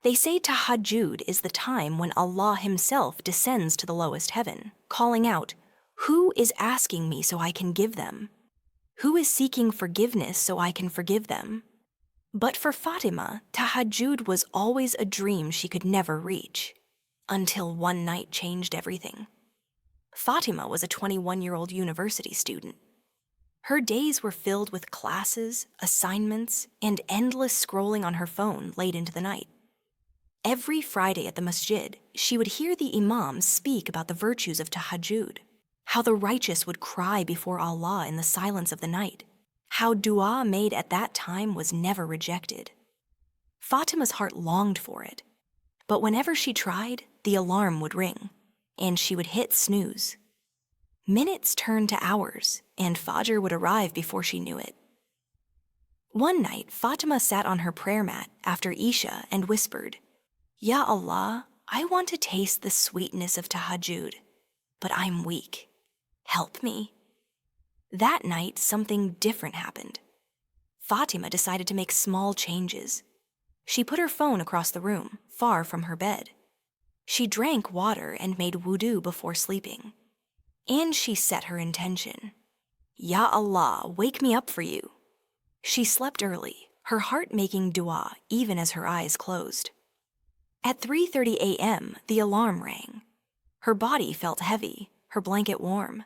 They say Tahajjud is the time when Allah Himself descends to the lowest heaven, calling out, "Who is asking me so I can give them? Who is seeking forgiveness so I can forgive them?" But for Fatima, Tahajjud was always a dream she could never reach, until one night changed everything. Fatima was a 21-year-old university student. Her days were filled with classes, assignments, and endless scrolling on her phone late into the night. Every Friday at the masjid, she would hear the imam speak about the virtues of Tahajjud, how the righteous would cry before Allah in the silence of the night, how dua made at that time was never rejected. Fatima's heart longed for it, but whenever she tried, the alarm would ring, and she would hit snooze. Minutes turned to hours, and Fajr would arrive before she knew it. One night, Fatima sat on her prayer mat after Isha and whispered, "Ya Allah, I want to taste the sweetness of Tahajjud, but I'm weak. Help me." That night, something different happened. Fatima decided to make small changes. She put her phone across the room, far from her bed. She drank water and made wudu before sleeping. And she set her intention. "Ya Allah, wake me up for you." She slept early, her heart making dua even as her eyes closed. At 3:30 a.m., the alarm rang. Her body felt heavy, her blanket warm.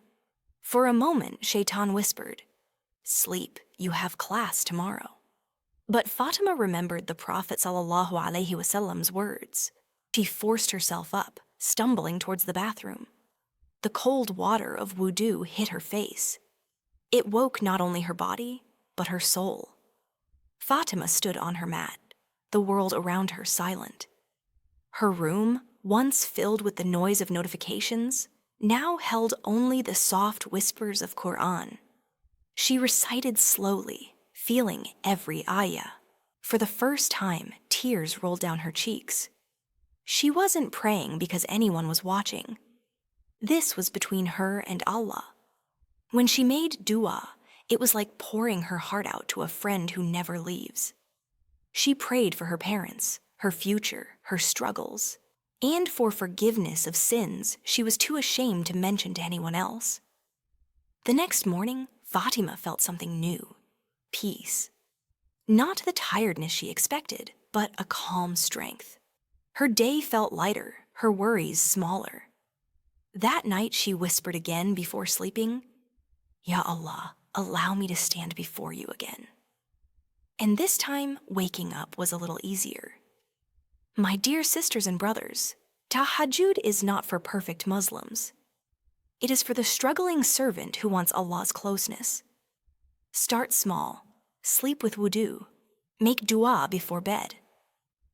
For a moment, Shaitan whispered, "Sleep, you have class tomorrow." But Fatima remembered the Prophet ﷺ's words. She forced herself up, stumbling towards the bathroom. The cold water of wudu hit her face. It woke not only her body, but her soul. Fatima stood on her mat, the world around her silent. Her room, once filled with the noise of notifications, now held only the soft whispers of Quran. She recited slowly, feeling every ayah. For the first time, tears rolled down her cheeks. She wasn't praying because anyone was watching. This was between her and Allah. When she made dua, it was like pouring her heart out to a friend who never leaves. She prayed for her parents, her future, her struggles, and for forgiveness of sins she was too ashamed to mention to anyone else. The next morning, Fatima felt something new, peace. Not the tiredness she expected, but a calm strength. Her day felt lighter, her worries smaller. That night she whispered again before sleeping, "Ya Allah, allow me to stand before you again." And this time, waking up was a little easier. My dear sisters and brothers, Tahajjud is not for perfect Muslims. It is for the struggling servant who wants Allah's closeness. Start small, sleep with wudu, make dua before bed.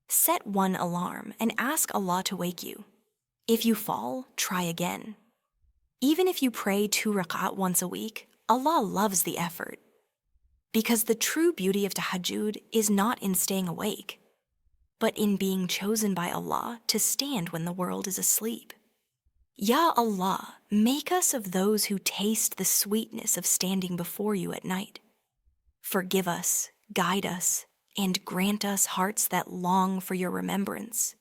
Set one alarm and ask Allah to wake you. If you fall, try again. Even if you pray 2 rak'at once a week, Allah loves the effort. Because the true beauty of Tahajjud is not in staying awake, but in being chosen by Allah to stand when the world is asleep. Ya Allah, make us of those who taste the sweetness of standing before you at night. Forgive us, guide us, and grant us hearts that long for your remembrance.